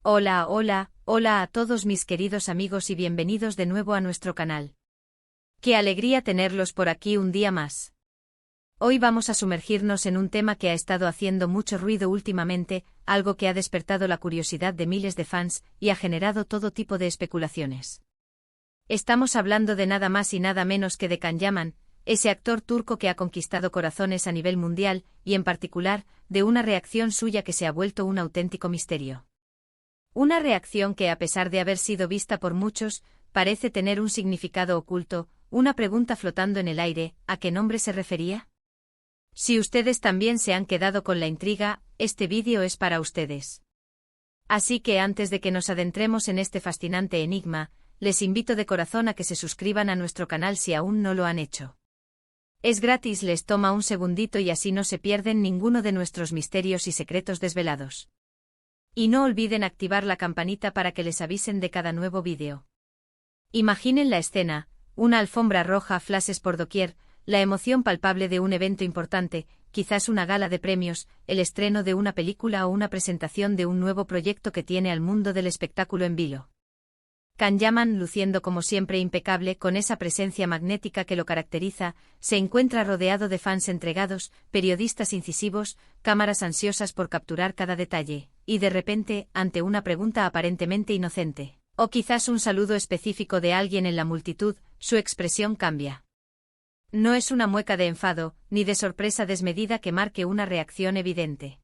Hola, hola, hola a todos mis queridos amigos y bienvenidos de nuevo a nuestro canal. Qué alegría tenerlos por aquí un día más. Hoy vamos a sumergirnos en un tema que ha estado haciendo mucho ruido últimamente, algo que ha despertado la curiosidad de miles de fans y ha generado todo tipo de especulaciones. Estamos hablando de nada más y nada menos que de Can Yaman, ese actor turco que ha conquistado corazones a nivel mundial y en particular, de una reacción suya que se ha vuelto un auténtico misterio. Una reacción que, a pesar de haber sido vista por muchos, parece tener un significado oculto, una pregunta flotando en el aire: ¿a qué nombre se refería? Si ustedes también se han quedado con la intriga, este vídeo es para ustedes. Así que antes de que nos adentremos en este fascinante enigma, les invito de corazón a que se suscriban a nuestro canal si aún no lo han hecho. Es gratis, les toma un segundito y así no se pierden ninguno de nuestros misterios y secretos desvelados. Y no olviden activar la campanita para que les avisen de cada nuevo vídeo. Imaginen la escena: una alfombra roja, flashes por doquier, la emoción palpable de un evento importante, quizás una gala de premios, el estreno de una película o una presentación de un nuevo proyecto que tiene al mundo del espectáculo en vilo. Can Yaman, luciendo como siempre impecable con esa presencia magnética que lo caracteriza, se encuentra rodeado de fans entregados, periodistas incisivos, cámaras ansiosas por capturar cada detalle, y de repente, ante una pregunta aparentemente inocente, o quizás un saludo específico de alguien en la multitud, su expresión cambia. No es una mueca de enfado, ni de sorpresa desmedida que marque una reacción evidente.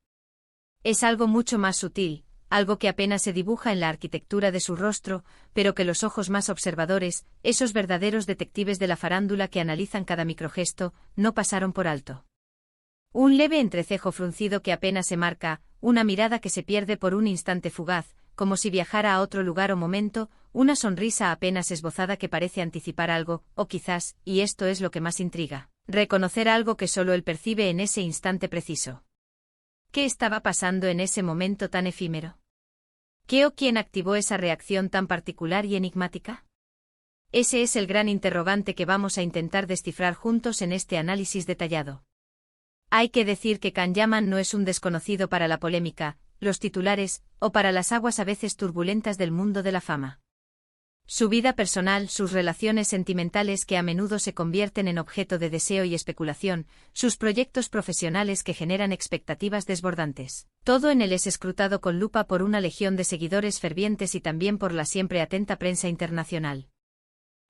Es algo mucho más sutil, algo que apenas se dibuja en la arquitectura de su rostro, pero que los ojos más observadores, esos verdaderos detectives de la farándula que analizan cada microgesto, no pasaron por alto. Un leve entrecejo fruncido que apenas se marca, una mirada que se pierde por un instante fugaz, como si viajara a otro lugar o momento, una sonrisa apenas esbozada que parece anticipar algo, o quizás, y esto es lo que más intriga, reconocer algo que solo él percibe en ese instante preciso. ¿Qué estaba pasando en ese momento tan efímero? ¿Qué o quién activó esa reacción tan particular y enigmática? Ese es el gran interrogante que vamos a intentar descifrar juntos en este análisis detallado. Hay que decir que Can Yaman no es un desconocido para la polémica, los titulares, o para las aguas a veces turbulentas del mundo de la fama. Su vida personal, sus relaciones sentimentales que a menudo se convierten en objeto de deseo y especulación, sus proyectos profesionales que generan expectativas desbordantes. Todo en él es escrutado con lupa por una legión de seguidores fervientes y también por la siempre atenta prensa internacional.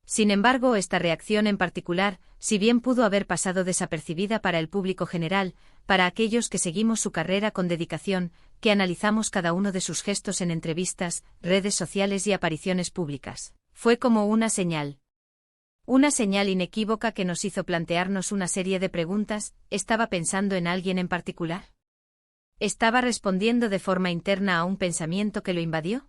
Sin embargo, esta reacción en particular, si bien pudo haber pasado desapercibida para el público general, para aquellos que seguimos su carrera con dedicación, que analizamos cada uno de sus gestos en entrevistas, redes sociales y apariciones públicas, fue como una señal. Una señal inequívoca que nos hizo plantearnos una serie de preguntas: ¿estaba pensando en alguien en particular? ¿Estaba respondiendo de forma interna a un pensamiento que lo invadió?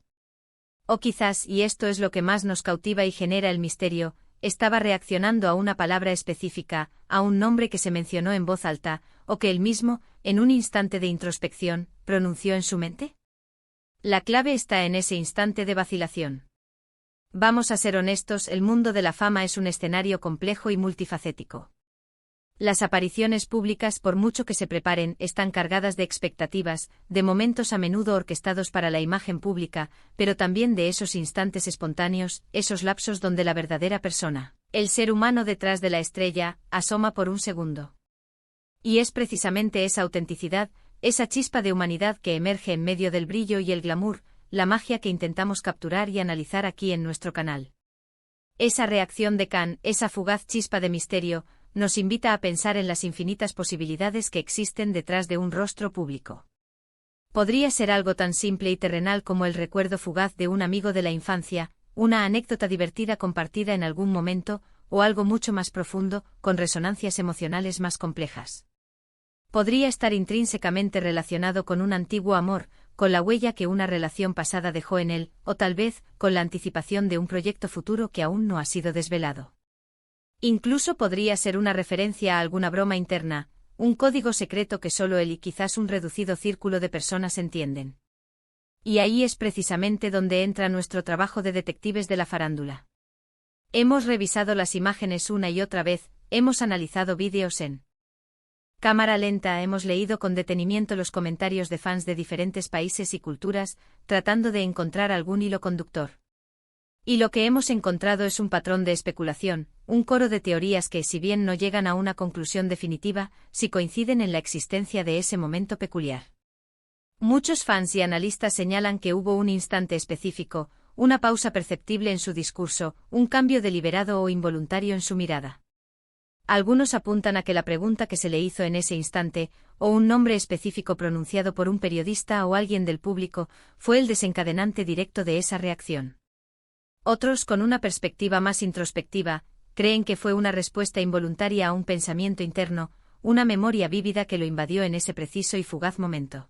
O quizás, y esto es lo que más nos cautiva y genera el misterio, estaba reaccionando a una palabra específica, a un nombre que se mencionó en voz alta, o que él mismo, en un instante de introspección, pronunció en su mente. La clave está en ese instante de vacilación. Vamos a ser honestos, el mundo de la fama es un escenario complejo y multifacético. Las apariciones públicas, por mucho que se preparen, están cargadas de expectativas, de momentos a menudo orquestados para la imagen pública, pero también de esos instantes espontáneos, esos lapsos donde la verdadera persona, el ser humano detrás de la estrella, asoma por un segundo. Y es precisamente esa autenticidad, esa chispa de humanidad que emerge en medio del brillo y el glamour, la magia que intentamos capturar y analizar aquí en nuestro canal. Esa reacción de Can, esa fugaz chispa de misterio, nos invita a pensar en las infinitas posibilidades que existen detrás de un rostro público. Podría ser algo tan simple y terrenal como el recuerdo fugaz de un amigo de la infancia, una anécdota divertida compartida en algún momento, o algo mucho más profundo, con resonancias emocionales más complejas. Podría estar intrínsecamente relacionado con un antiguo amor, con la huella que una relación pasada dejó en él, o tal vez, con la anticipación de un proyecto futuro que aún no ha sido desvelado. Incluso podría ser una referencia a alguna broma interna, un código secreto que solo él y quizás un reducido círculo de personas entienden. Y ahí es precisamente donde entra nuestro trabajo de detectives de la farándula. Hemos revisado las imágenes una y otra vez, hemos analizado vídeos en Cámara lenta. Hemos leído con detenimiento los comentarios de fans de diferentes países y culturas, tratando de encontrar algún hilo conductor. Y lo que hemos encontrado es un patrón de especulación, un coro de teorías que, si bien no llegan a una conclusión definitiva, sí coinciden en la existencia de ese momento peculiar. Muchos fans y analistas señalan que hubo un instante específico, una pausa perceptible en su discurso, un cambio deliberado o involuntario en su mirada. Algunos apuntan a que la pregunta que se le hizo en ese instante, o un nombre específico pronunciado por un periodista o alguien del público, fue el desencadenante directo de esa reacción. Otros, con una perspectiva más introspectiva, creen que fue una respuesta involuntaria a un pensamiento interno, una memoria vívida que lo invadió en ese preciso y fugaz momento.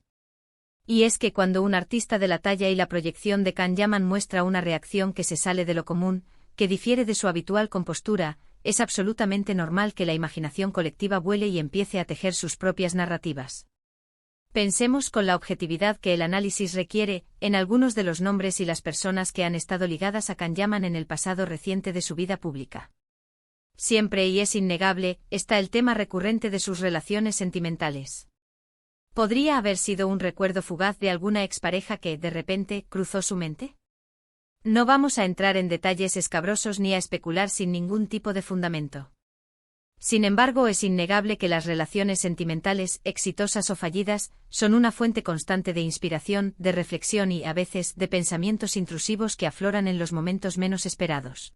Y es que cuando un artista de la talla y la proyección de Can Yaman muestra una reacción que se sale de lo común, que difiere de su habitual compostura, es absolutamente normal que la imaginación colectiva vuele y empiece a tejer sus propias narrativas. Pensemos con la objetividad que el análisis requiere, en algunos de los nombres y las personas que han estado ligadas a Can Yaman en el pasado reciente de su vida pública. Siempre, y es innegable, está el tema recurrente de sus relaciones sentimentales. ¿Podría haber sido un recuerdo fugaz de alguna expareja que, de repente, cruzó su mente? No vamos a entrar en detalles escabrosos ni a especular sin ningún tipo de fundamento. Sin embargo, es innegable que las relaciones sentimentales, exitosas o fallidas, son una fuente constante de inspiración, de reflexión y, a veces, de pensamientos intrusivos que afloran en los momentos menos esperados.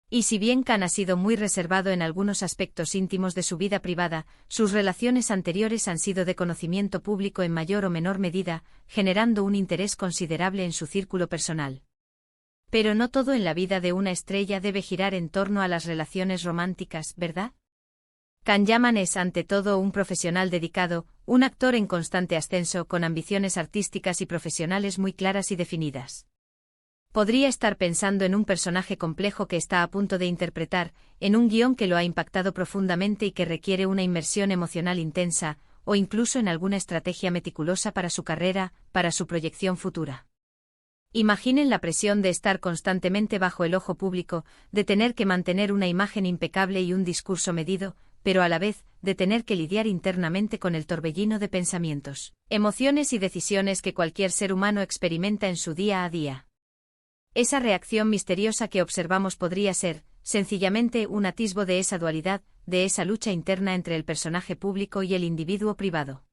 Y si bien Can ha sido muy reservado en algunos aspectos íntimos de su vida privada, sus relaciones anteriores han sido de conocimiento público en mayor o menor medida, generando un interés considerable en su círculo personal. Pero no todo en la vida de una estrella debe girar en torno a las relaciones románticas, ¿verdad? Can Yaman es ante todo un profesional dedicado, un actor en constante ascenso con ambiciones artísticas y profesionales muy claras y definidas. Podría estar pensando en un personaje complejo que está a punto de interpretar, en un guión que lo ha impactado profundamente y que requiere una inmersión emocional intensa, o incluso en alguna estrategia meticulosa para su carrera, para su proyección futura. Imaginen la presión de estar constantemente bajo el ojo público, de tener que mantener una imagen impecable y un discurso medido, pero a la vez, de tener que lidiar internamente con el torbellino de pensamientos, emociones y decisiones que cualquier ser humano experimenta en su día a día. Esa reacción misteriosa que observamos podría ser, sencillamente, un atisbo de esa dualidad, de esa lucha interna entre el personaje público y el individuo privado.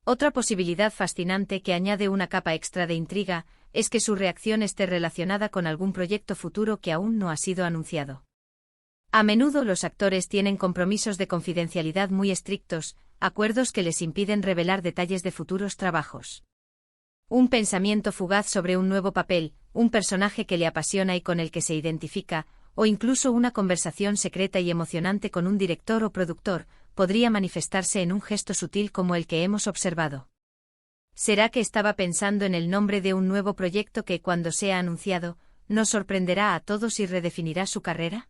Otra posibilidad fascinante que añade una capa extra de intriga, es que su reacción esté relacionada con algún proyecto futuro que aún no ha sido anunciado. A menudo los actores tienen compromisos de confidencialidad muy estrictos, acuerdos que les impiden revelar detalles de futuros trabajos. Un pensamiento fugaz sobre un nuevo papel, un personaje que le apasiona y con el que se identifica, o incluso una conversación secreta y emocionante con un director o productor, podría manifestarse en un gesto sutil como el que hemos observado. ¿Será que estaba pensando en el nombre de un nuevo proyecto que, cuando sea anunciado, nos sorprenderá a todos y redefinirá su carrera?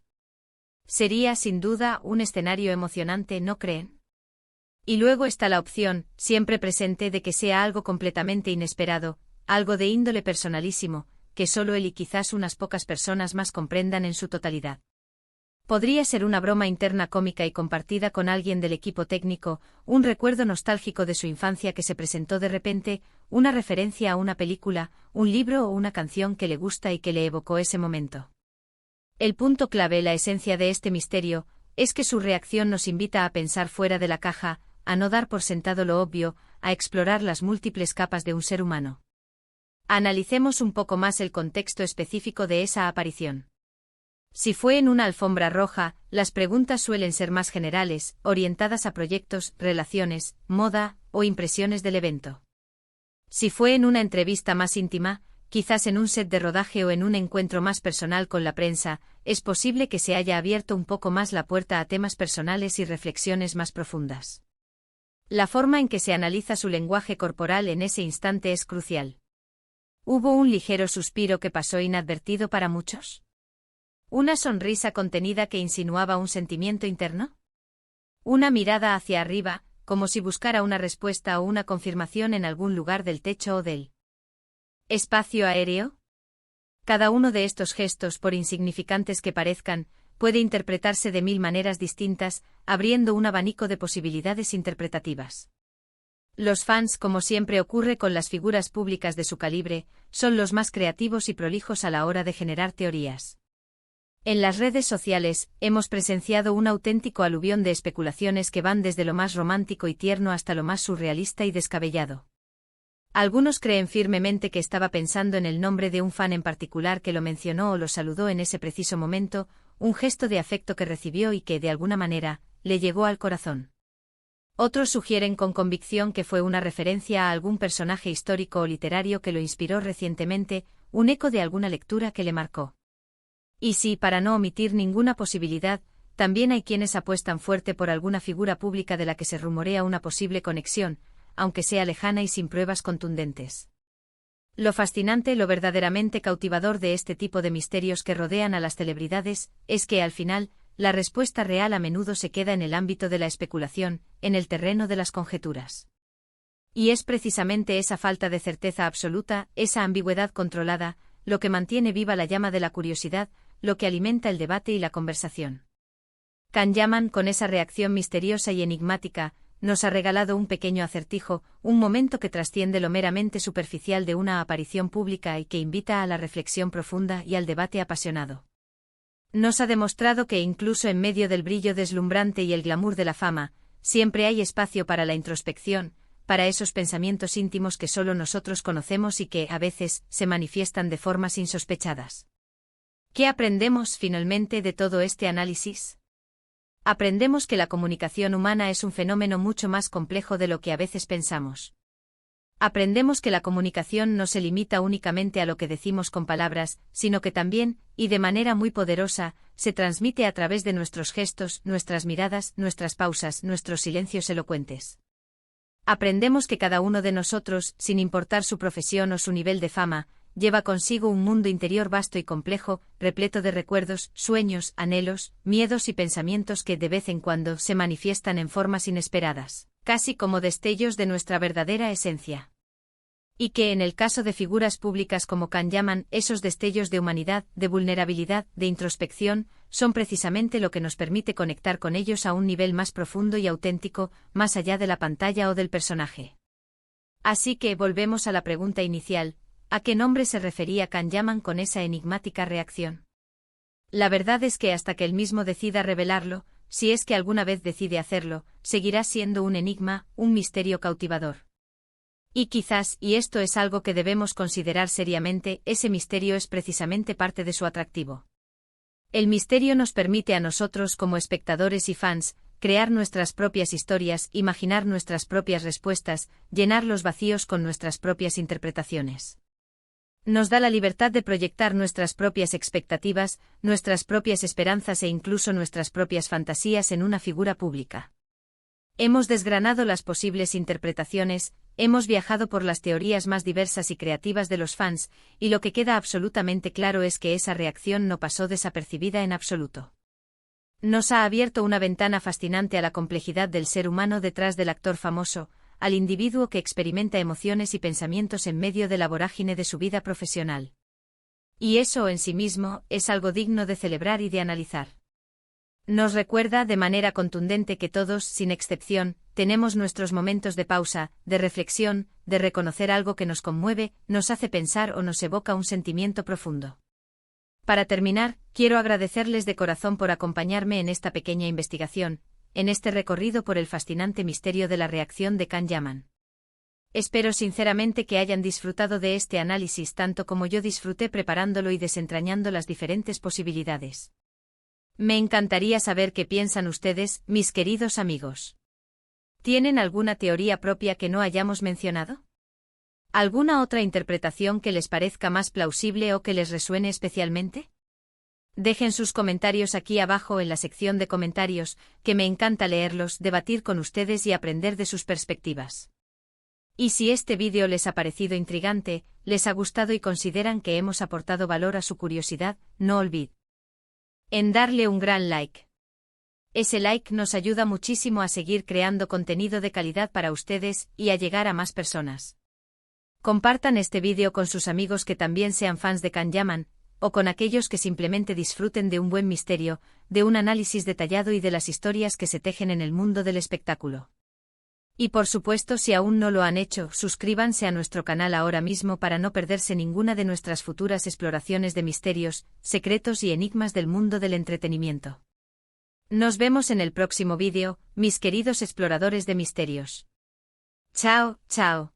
Sería, sin duda, un escenario emocionante, ¿no creen? Y luego está la opción, siempre presente, de que sea algo completamente inesperado, algo de índole personalísimo, que solo él y quizás unas pocas personas más comprendan en su totalidad. Podría ser una broma interna cómica y compartida con alguien del equipo técnico, un recuerdo nostálgico de su infancia que se presentó de repente, una referencia a una película, un libro o una canción que le gusta y que le evocó ese momento. El punto clave, la esencia de este misterio, es que su reacción nos invita a pensar fuera de la caja, a no dar por sentado lo obvio, a explorar las múltiples capas de un ser humano. Analicemos un poco más el contexto específico de esa aparición. Si fue en una alfombra roja, las preguntas suelen ser más generales, orientadas a proyectos, relaciones, moda o impresiones del evento. Si fue en una entrevista más íntima, quizás en un set de rodaje o en un encuentro más personal con la prensa, es posible que se haya abierto un poco más la puerta a temas personales y reflexiones más profundas. La forma en que se analiza su lenguaje corporal en ese instante es crucial. ¿Hubo un ligero suspiro que pasó inadvertido para muchos? ¿Una sonrisa contenida que insinuaba un sentimiento interno? ¿Una mirada hacia arriba, como si buscara una respuesta o una confirmación en algún lugar del techo o del espacio aéreo? Cada uno de estos gestos, por insignificantes que parezcan, puede interpretarse de 1000 maneras distintas, abriendo un abanico de posibilidades interpretativas. Los fans, como siempre ocurre con las figuras públicas de su calibre, son los más creativos y prolijos a la hora de generar teorías. En las redes sociales, hemos presenciado un auténtico aluvión de especulaciones que van desde lo más romántico y tierno hasta lo más surrealista y descabellado. Algunos creen firmemente que estaba pensando en el nombre de un fan en particular que lo mencionó o lo saludó en ese preciso momento, un gesto de afecto que recibió y que, de alguna manera, le llegó al corazón. Otros sugieren con convicción que fue una referencia a algún personaje histórico o literario que lo inspiró recientemente, un eco de alguna lectura que le marcó. Y si, para no omitir ninguna posibilidad, también hay quienes apuestan fuerte por alguna figura pública de la que se rumorea una posible conexión, aunque sea lejana y sin pruebas contundentes. Lo fascinante, lo verdaderamente cautivador de este tipo de misterios que rodean a las celebridades, es que al final, la respuesta real a menudo se queda en el ámbito de la especulación, en el terreno de las conjeturas. Y es precisamente esa falta de certeza absoluta, esa ambigüedad controlada, lo que mantiene viva la llama de la curiosidad, lo que alimenta el debate y la conversación. Can Yaman, con esa reacción misteriosa y enigmática, nos ha regalado un pequeño acertijo, un momento que trasciende lo meramente superficial de una aparición pública y que invita a la reflexión profunda y al debate apasionado. Nos ha demostrado que incluso en medio del brillo deslumbrante y el glamour de la fama, siempre hay espacio para la introspección, para esos pensamientos íntimos que solo nosotros conocemos y que, a veces, se manifiestan de formas insospechadas. ¿Qué aprendemos, finalmente, de todo este análisis? Aprendemos que la comunicación humana es un fenómeno mucho más complejo de lo que a veces pensamos. Aprendemos que la comunicación no se limita únicamente a lo que decimos con palabras, sino que también, y de manera muy poderosa, se transmite a través de nuestros gestos, nuestras miradas, nuestras pausas, nuestros silencios elocuentes. Aprendemos que cada uno de nosotros, sin importar su profesión o su nivel de fama, lleva consigo un mundo interior vasto y complejo, repleto de recuerdos, sueños, anhelos, miedos y pensamientos que de vez en cuando se manifiestan en formas inesperadas, casi como destellos de nuestra verdadera esencia. Y que en el caso de figuras públicas como Can Yaman, esos destellos de humanidad, de vulnerabilidad, de introspección, son precisamente lo que nos permite conectar con ellos a un nivel más profundo y auténtico, más allá de la pantalla o del personaje. Así que volvemos a la pregunta inicial, ¿a qué nombre se refería Can Yaman con esa enigmática reacción? La verdad es que hasta que él mismo decida revelarlo, si es que alguna vez decide hacerlo, seguirá siendo un enigma, un misterio cautivador. Y quizás, y esto es algo que debemos considerar seriamente, ese misterio es precisamente parte de su atractivo. El misterio nos permite a nosotros como espectadores y fans, crear nuestras propias historias, imaginar nuestras propias respuestas, llenar los vacíos con nuestras propias interpretaciones. Nos da la libertad de proyectar nuestras propias expectativas, nuestras propias esperanzas e incluso nuestras propias fantasías en una figura pública. Hemos desgranado las posibles interpretaciones, hemos viajado por las teorías más diversas y creativas de los fans, y lo que queda absolutamente claro es que esa reacción no pasó desapercibida en absoluto. Nos ha abierto una ventana fascinante a la complejidad del ser humano detrás del actor famoso, al individuo que experimenta emociones y pensamientos en medio de la vorágine de su vida profesional. Y eso en sí mismo es algo digno de celebrar y de analizar. Nos recuerda de manera contundente que todos, sin excepción, tenemos nuestros momentos de pausa, de reflexión, de reconocer algo que nos conmueve, nos hace pensar o nos evoca un sentimiento profundo. Para terminar, quiero agradecerles de corazón por acompañarme en esta pequeña investigación, en este recorrido por el fascinante misterio de la reacción de Can Yaman. Espero sinceramente que hayan disfrutado de este análisis tanto como yo disfruté preparándolo y desentrañando las diferentes posibilidades. Me encantaría saber qué piensan ustedes, mis queridos amigos. ¿Tienen alguna teoría propia que no hayamos mencionado? ¿Alguna otra interpretación que les parezca más plausible o que les resuene especialmente? Dejen sus comentarios aquí abajo en la sección de comentarios, que me encanta leerlos, debatir con ustedes y aprender de sus perspectivas. Y si este vídeo les ha parecido intrigante, les ha gustado y consideran que hemos aportado valor a su curiosidad, no olviden en darle un gran like. Ese like nos ayuda muchísimo a seguir creando contenido de calidad para ustedes y a llegar a más personas. Compartan este vídeo con sus amigos que también sean fans de Can Yaman, o con aquellos que simplemente disfruten de un buen misterio, de un análisis detallado y de las historias que se tejen en el mundo del espectáculo. Y por supuesto, si aún no lo han hecho, suscríbanse a nuestro canal ahora mismo para no perderse ninguna de nuestras futuras exploraciones de misterios, secretos y enigmas del mundo del entretenimiento. Nos vemos en el próximo vídeo, mis queridos exploradores de misterios. Chao, chao.